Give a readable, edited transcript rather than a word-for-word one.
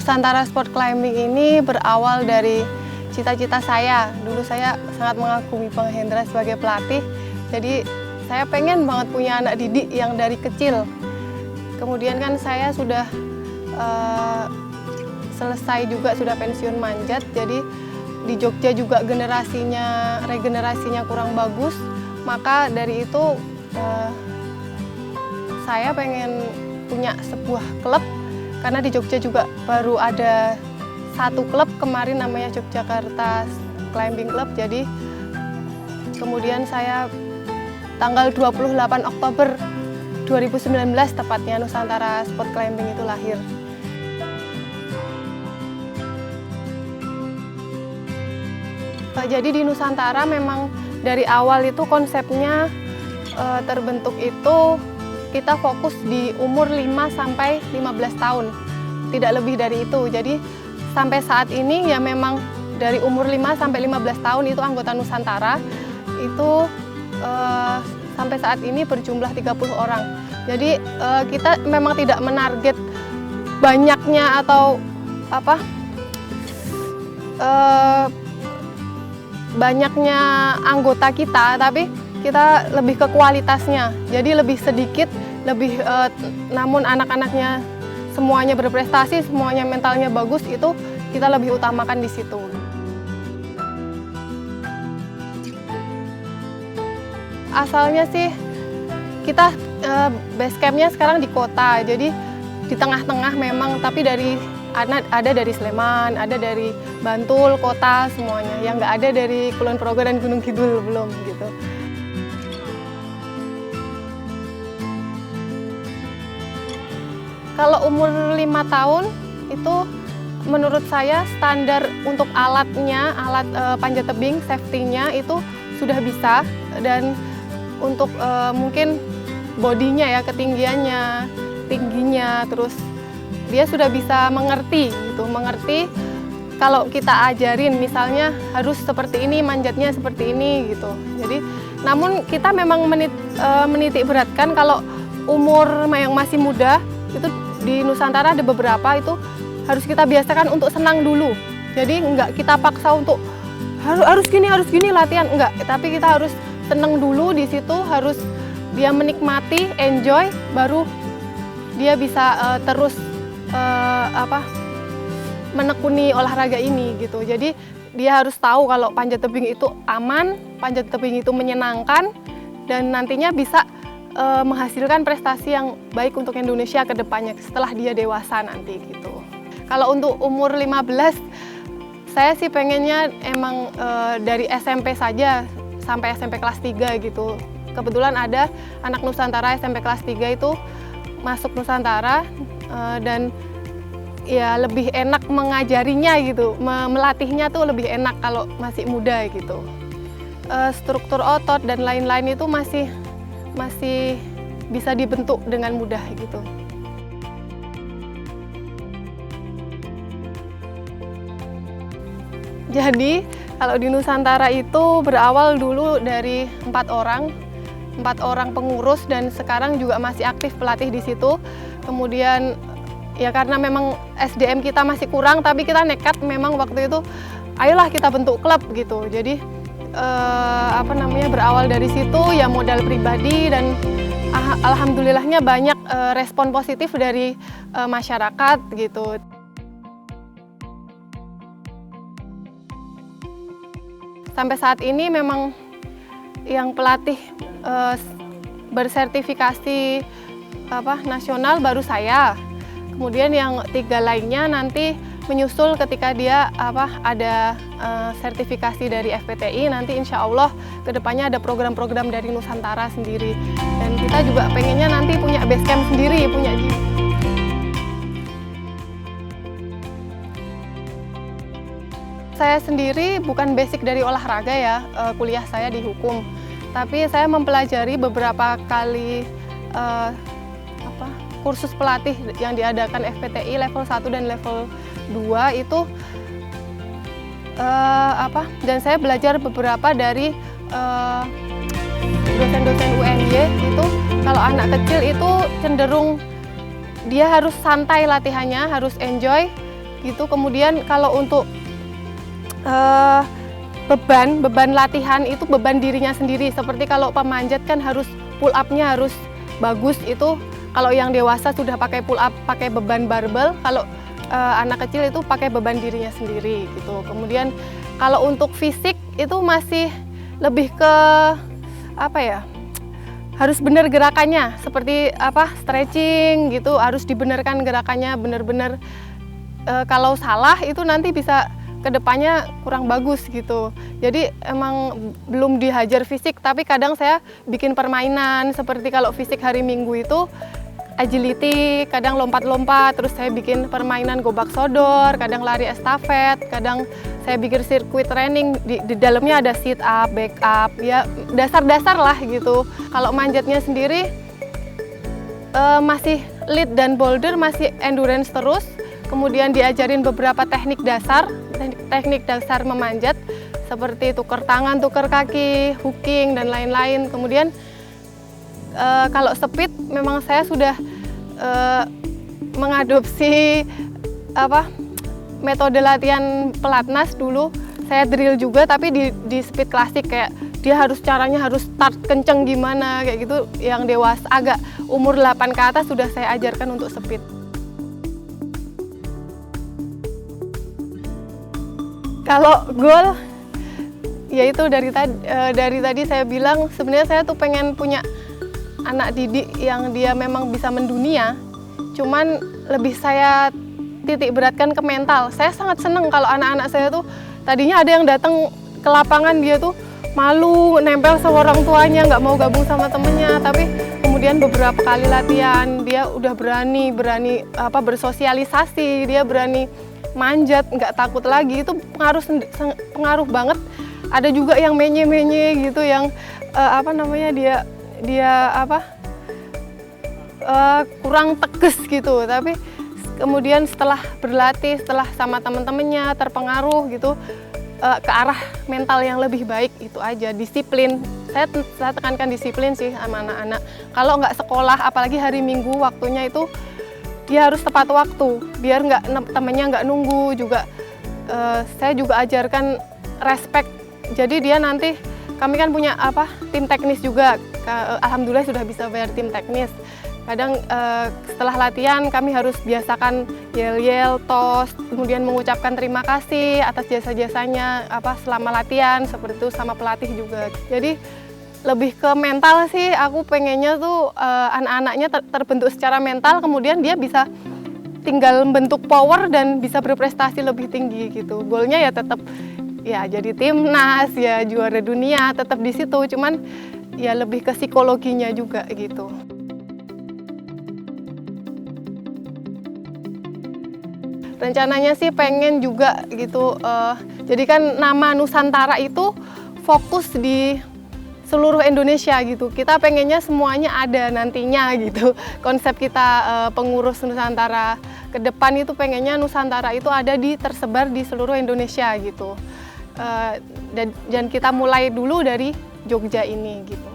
Nusantara Sport Climbing ini berawal dari cita-cita saya. Dulu saya sangat mengagumi Bang Hendra sebagai pelatih. Jadi saya pengen banget punya anak didik yang dari kecil. Kemudian kan saya sudah selesai juga, sudah pensiun manjat. Jadi di Jogja juga regenerasinya kurang bagus. Maka dari itu saya pengen punya sebuah klub. Karena di Jogja juga baru ada satu klub kemarin namanya Yogyakarta Climbing Club. Jadi kemudian saya tanggal 28 Oktober 2019 tepatnya Nusantara Sport Climbing itu lahir. Jadi di Nusantara memang dari awal itu konsepnya terbentuk itu kita fokus di umur 5 sampai 15 tahun, tidak lebih dari itu. Jadi sampai saat ini ya memang dari umur 5 sampai 15 tahun itu anggota Nusantara itu sampai saat ini berjumlah 30 orang. Jadi kita memang tidak menarget banyaknya atau banyaknya anggota kita, tapi kita lebih ke kualitasnya. Jadi lebih sedikit, namun anak-anaknya semuanya berprestasi, semuanya mentalnya bagus, itu kita lebih utamakan di situ. Asalnya sih kita base campnya sekarang di kota, jadi di tengah-tengah memang, tapi ada dari Sleman, ada dari Bantul, kota semuanya. Yang nggak ada dari Kulon Progo dan Gunung Kidul belum gitu. Kalau umur 5 tahun itu menurut saya standar untuk alat panjat tebing, safety-nya itu sudah bisa, dan untuk mungkin bodinya ya, ketinggiannya, tingginya, terus dia sudah bisa mengerti kalau kita ajarin misalnya harus seperti ini, manjatnya seperti ini gitu. Jadi namun kita memang menitik beratkan kalau umur yang masih muda itu di Nusantara ada beberapa itu harus kita biasakan untuk senang dulu. Jadi enggak kita paksa untuk harus gini latihan, enggak, tapi kita harus senang dulu di situ, harus dia menikmati, enjoy, baru dia bisa terus menekuni olahraga ini gitu. Jadi dia harus tahu kalau panjat tebing itu aman, panjat tebing itu menyenangkan, dan nantinya bisa menghasilkan prestasi yang baik untuk Indonesia ke depannya setelah dia dewasa nanti gitu. Kalau untuk umur 15, saya sih pengennya emang dari SMP saja sampai SMP kelas 3 gitu. Kebetulan ada anak Nusantara SMP kelas 3 itu masuk Nusantara, dan ya lebih enak mengajarinya gitu, melatihnya tuh lebih enak kalau masih muda gitu. Struktur otot dan lain-lain itu masih bisa dibentuk dengan mudah gitu. Jadi kalau di Nusantara itu berawal dulu dari 4 orang pengurus, dan sekarang juga masih aktif pelatih di situ. Kemudian ya karena memang SDM kita masih kurang, tapi kita nekat memang waktu itu ayolah kita bentuk klub gitu. Jadi berawal dari situ ya modal pribadi, dan alhamdulillahnya banyak respon positif dari masyarakat gitu. Sampai saat ini memang yang pelatih bersertifikasi nasional baru saya. Kemudian yang 3 lainnya nanti menyusul ketika dia ada sertifikasi dari FPTI. Nanti insya Allah kedepannya ada program-program dari Nusantara sendiri. Dan kita juga pengennya nanti punya base camp sendiri, punya gym. Saya sendiri bukan basic dari olahraga ya, kuliah saya di hukum. Tapi saya mempelajari beberapa kali kursus pelatih yang diadakan FPTI level 1 dan level 2 itu dan saya belajar beberapa dari dosen-dosen UNY itu. Kalau anak kecil itu cenderung dia harus santai latihannya, harus enjoy, gitu. Kemudian kalau untuk beban latihan itu beban dirinya sendiri. Seperti kalau pemanjat kan harus pull up-nya harus bagus, itu kalau yang dewasa sudah pakai pull up, pakai beban barbel, kalau anak kecil itu pakai beban dirinya sendiri gitu. Kemudian kalau untuk fisik itu masih lebih ke apa ya? Harus benar gerakannya, seperti stretching gitu, harus dibenarkan gerakannya benar-benar. Kalau salah itu nanti bisa kedepannya kurang bagus gitu. Jadi emang belum dihajar fisik, tapi kadang saya bikin permainan, seperti kalau fisik hari Minggu itu agility, kadang lompat-lompat, terus saya bikin permainan gobak sodor, kadang lari estafet, kadang saya bikin sirkuit training, di dalamnya ada sit up, back up, ya dasar-dasar lah gitu. Kalau manjatnya sendiri masih lead dan boulder, masih endurance terus, kemudian diajarin beberapa teknik dasar memanjat, seperti tuker tangan, tuker kaki, hooking, dan lain-lain. Kemudian kalau speed memang saya sudah mengadopsi metode latihan pelatnas. Dulu saya drill juga, tapi di speed klasik, kayak dia caranya harus start kenceng gimana kayak gitu. Yang dewasa agak umur 8 ke atas sudah saya ajarkan untuk speed. Kalau goal yaitu dari tadi saya bilang, sebenarnya saya tuh pengen punya anak didik yang dia memang bisa mendunia, cuman lebih saya titik beratkan ke mental. Saya sangat seneng kalau anak-anak saya tuh tadinya ada yang datang ke lapangan, dia tuh malu nempel sama orang tuanya, nggak mau gabung sama temennya, tapi kemudian beberapa kali latihan dia udah berani bersosialisasi, dia berani manjat, nggak takut lagi. Itu pengaruh banget. Ada juga yang menye-menye gitu, yang dia kurang tegas gitu, tapi kemudian setelah berlatih, setelah sama teman-temannya terpengaruh gitu, ke arah mental yang lebih baik. Itu aja, disiplin. Saya tekankan disiplin sih sama anak-anak. Kalau nggak sekolah, apalagi hari Minggu, waktunya itu dia harus tepat waktu, biar temennya nggak nunggu juga. Saya juga ajarkan respect. Jadi dia nanti, kami kan punya tim teknis juga. Alhamdulillah sudah bisa bayar tim teknis. Kadang setelah latihan kami harus biasakan yel-yel, tos, kemudian mengucapkan terima kasih atas jasa-jasanya selama latihan, seperti itu, sama pelatih juga. Jadi lebih ke mental sih, aku pengennya tuh anak-anaknya terbentuk secara mental, kemudian dia bisa tinggal bentuk power dan bisa berprestasi lebih tinggi gitu. Goalnya ya tetap ya jadi timnas, ya juara dunia, tetap di situ, cuman ya lebih ke psikologinya juga gitu. Rencananya sih pengen juga gitu, jadi kan nama Nusantara itu fokus di seluruh Indonesia gitu. Kita pengennya semuanya ada nantinya gitu. Konsep kita pengurus Nusantara ke depan itu pengennya Nusantara itu ada tersebar di seluruh Indonesia gitu. Dan kita mulai dulu dari Jogja ini gitu.